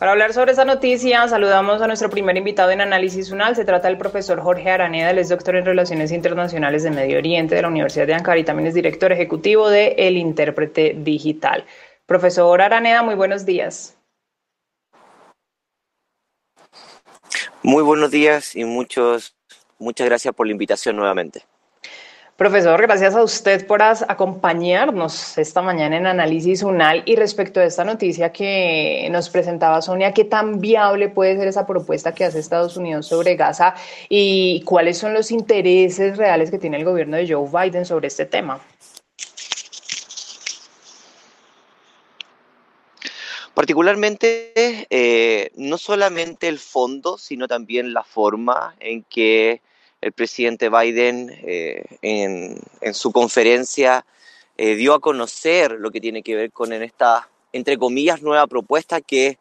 Para hablar sobre esa noticia, saludamos a nuestro primer invitado en Análisis UNAL. Se trata del profesor Jorge Araneda. Él es doctor en Relaciones Internacionales de Medio Oriente de la Universidad de Ankara y también es director ejecutivo de El Intérprete Digital. Profesor Araneda, muy buenos días. Muy buenos días y muchas gracias por la invitación nuevamente. Profesor, gracias a usted por acompañarnos esta mañana en Análisis UNAL. Y respecto a esta noticia que nos presentaba Sonia, ¿qué tan viable puede ser esa propuesta que hace Estados Unidos sobre Gaza y cuáles son los intereses reales que tiene el gobierno de Joe Biden sobre este tema? Particularmente, no solamente el fondo, sino también la forma en que el presidente Biden en su conferencia dio a conocer lo que tiene que ver con esta, entre comillas, nueva propuesta que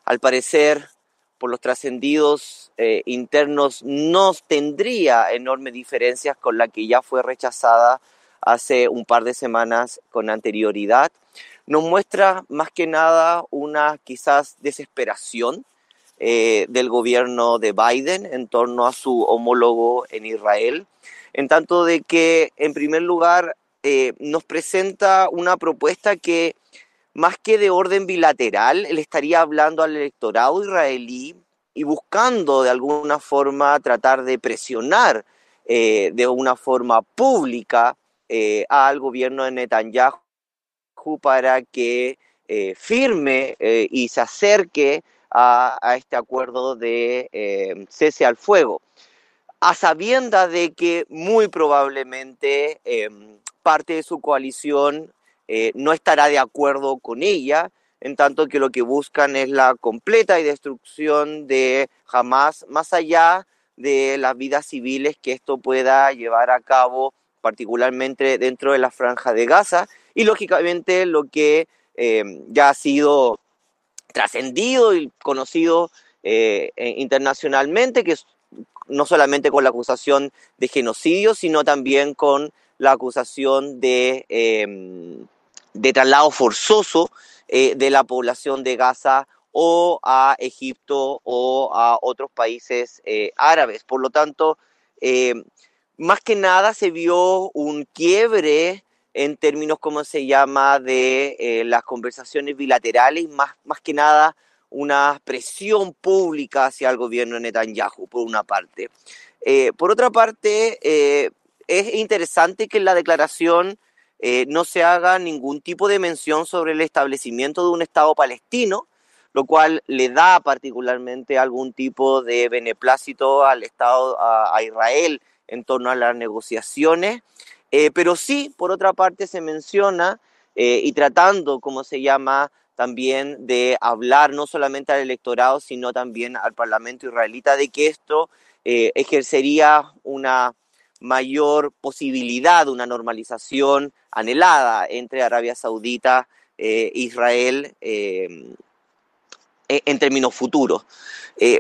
al parecer, por los trascendidos internos, no tendría enormes diferencias con la que ya fue rechazada hace un par de semanas con anterioridad. Nos muestra más que nada una quizás desesperación del gobierno de Biden en torno a su homólogo en Israel, en tanto de que, en primer lugar, nos presenta una propuesta que, más que de orden bilateral, él estaría hablando al electorado israelí y buscando de alguna forma tratar de presionar de una forma pública al gobierno de Netanyahu para que firme y se acerque a este acuerdo de cese al fuego, a sabiendas de que muy probablemente parte de su coalición no estará de acuerdo con ella, en tanto que lo que buscan es la completa y destrucción de Hamas, más allá de las vidas civiles que esto pueda llevar a cabo, particularmente dentro de la Franja de Gaza, y lógicamente lo que ya ha sido trascendido y conocido internacionalmente, que es no solamente con la acusación de genocidio, sino también con la acusación de traslado forzoso de la población de Gaza o a Egipto o a otros países árabes. Por lo tanto, eh, más que nada se vio un quiebre en términos, ¿cómo se llama?, de las conversaciones bilaterales, más que nada una presión pública hacia el gobierno de Netanyahu, por una parte. Por otra parte, es interesante que en la declaración no se haga ningún tipo de mención sobre el establecimiento de un Estado palestino, lo cual le da particularmente algún tipo de beneplácito al Estado, a Israel, en torno a las negociaciones, pero sí, por otra parte, se menciona, y tratando, como se llama, también de hablar no solamente al electorado, sino también al Parlamento israelita, de que esto ejercería una mayor posibilidad, una normalización anhelada entre Arabia Saudita e Israel en términos futuros.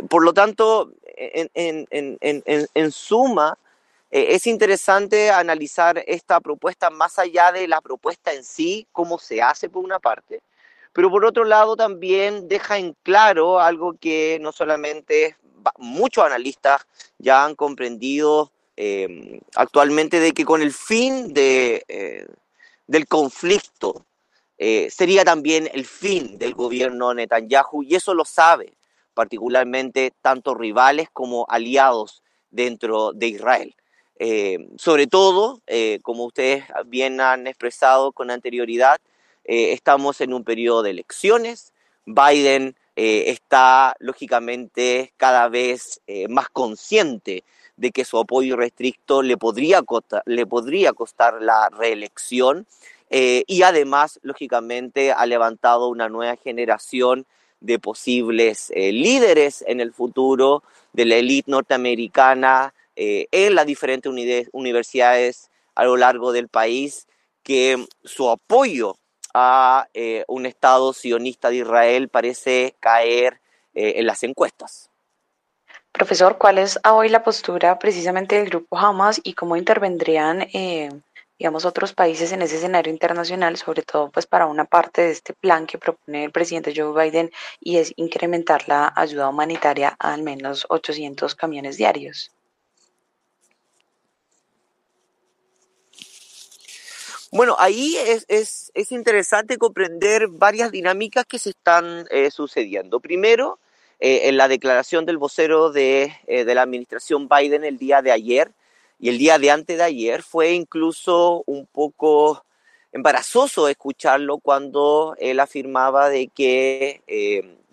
Por lo tanto, en suma, es interesante analizar esta propuesta más allá de la propuesta en sí, cómo se hace por una parte, pero por otro lado también deja en claro algo que no solamente muchos analistas ya han comprendido actualmente, de que con el fin del conflicto sería también el fin del gobierno Netanyahu, y eso lo sabe particularmente tanto rivales como aliados dentro de Israel. Sobre todo, como ustedes bien han expresado con anterioridad, estamos en un periodo de elecciones. Biden está lógicamente cada vez más consciente de que su apoyo restricto le podría costar la reelección, y además, lógicamente, ha levantado una nueva generación de posibles líderes en el futuro de la élite norteamericana en las diferentes universidades a lo largo del país, que su apoyo a un Estado sionista de Israel parece caer en las encuestas. Profesor, ¿cuál es hoy la postura precisamente del grupo Hamas y cómo intervendrían digamos, otros países en ese escenario internacional, sobre todo pues para una parte de este plan que propone el presidente Joe Biden y es incrementar la ayuda humanitaria a al menos 800 camiones diarios. Bueno, ahí es interesante comprender varias dinámicas que se están sucediendo. Primero, en la declaración del vocero de la administración Biden el día de ayer y el día de antes de ayer fue incluso un poco embarazoso escucharlo cuando él afirmaba de que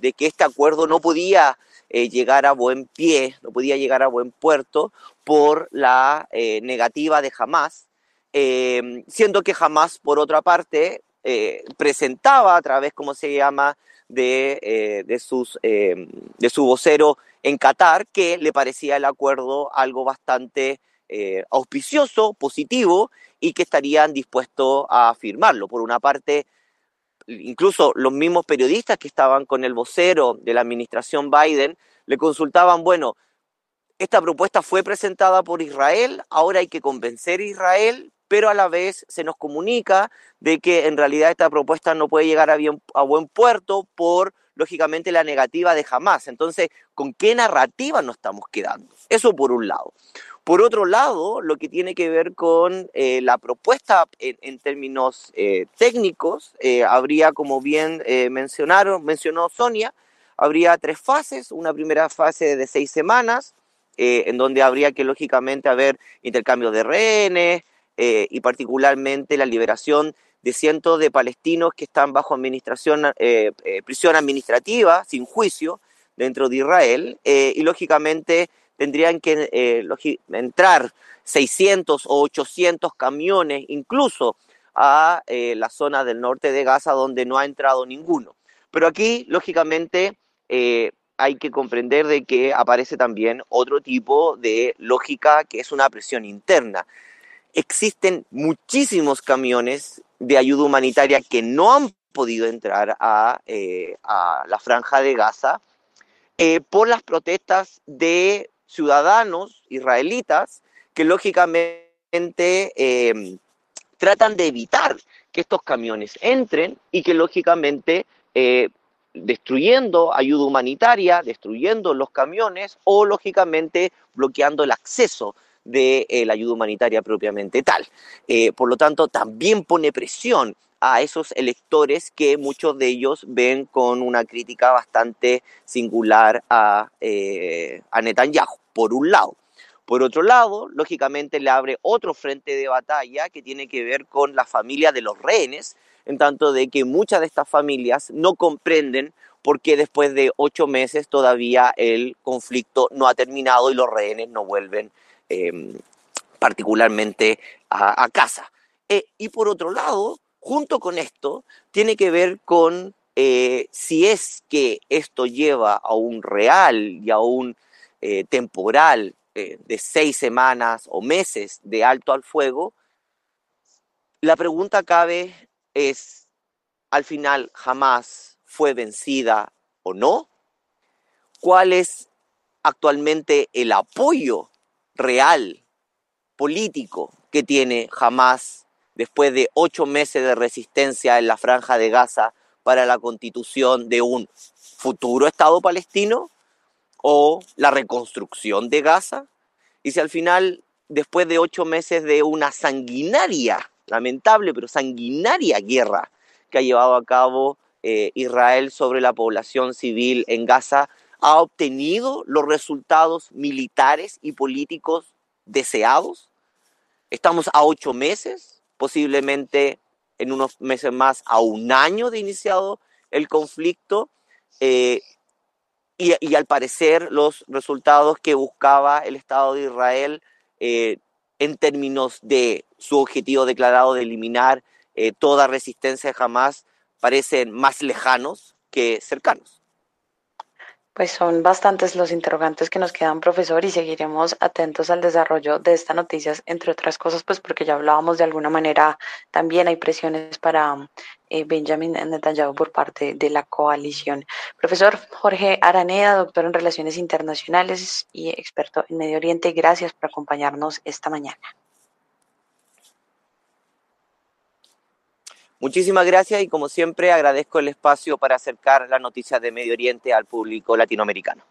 este acuerdo no podía llegar a buen pie, no podía llegar a buen puerto por la negativa de Hamás, siendo que Hamas, por otra parte, presentaba a través, ¿cómo se llama?, de su vocero en Qatar, que le parecía el acuerdo algo bastante auspicioso, positivo, y que estarían dispuestos a firmarlo. Por una parte, incluso los mismos periodistas que estaban con el vocero de la administración Biden le consultaban, bueno, esta propuesta fue presentada por Israel, ahora hay que convencer a Israel, pero a la vez se nos comunica de que en realidad esta propuesta no puede llegar a buen puerto por, lógicamente, la negativa de Hamás. Entonces, ¿con qué narrativa nos estamos quedando? Eso por un lado. Por otro lado, lo que tiene que ver con la propuesta en términos técnicos, habría, como bien mencionó Sonia, habría 3 fases, una primera fase de 6 semanas, en donde habría que lógicamente haber intercambio de rehenes y particularmente la liberación de cientos de palestinos que están bajo prisión administrativa, sin juicio, dentro de Israel, y lógicamente tendrían que entrar 600 o 800 camiones incluso a la zona del norte de Gaza donde no ha entrado ninguno. Pero aquí, lógicamente, hay que comprender de que aparece también otro tipo de lógica que es una presión interna. Existen muchísimos camiones de ayuda humanitaria que no han podido entrar a la franja de Gaza por las protestas de ciudadanos israelitas que lógicamente tratan de evitar que estos camiones entren y que lógicamente destruyendo ayuda humanitaria, destruyendo los camiones o lógicamente bloqueando el acceso de la ayuda humanitaria propiamente tal. Por lo tanto, también pone presión a esos electores que muchos de ellos ven con una crítica bastante singular a Netanyahu, por un lado. Por otro lado, lógicamente le abre otro frente de batalla que tiene que ver con la familia de los rehenes, en tanto de que muchas de estas familias no comprenden por qué después de 8 meses todavía el conflicto no ha terminado y los rehenes no vuelven particularmente a casa. Y por otro lado, junto con esto, tiene que ver con si es que esto lleva a un real y a un temporal de 6 semanas o meses de alto al fuego, la pregunta cabe es, ¿al final Hamás fue vencida o no? ¿Cuál es actualmente el apoyo real político que tiene Hamás después de 8 meses de resistencia en la franja de Gaza para la constitución de un futuro Estado palestino o la reconstrucción de Gaza? Y si al final, después de 8 meses de una sanguinaria, lamentable, pero sanguinaria guerra que ha llevado a cabo Israel sobre la población civil en Gaza, ha obtenido los resultados militares y políticos deseados. Estamos a 8 meses, posiblemente en unos meses más a un año de iniciado el conflicto, y al parecer los resultados que buscaba el Estado de Israel en términos de su objetivo declarado de eliminar toda resistencia jamás parecen más lejanos que cercanos. Pues son bastantes los interrogantes que nos quedan, profesor, y seguiremos atentos al desarrollo de estas noticias, entre otras cosas, pues porque ya hablábamos de alguna manera, también hay presiones para Benjamin Netanyahu por parte de la coalición. Profesor Jorge Araneda, doctor en Relaciones Internacionales y experto en Medio Oriente, gracias por acompañarnos esta mañana. Muchísimas gracias y como siempre agradezco el espacio para acercar las noticias de Medio Oriente al público latinoamericano.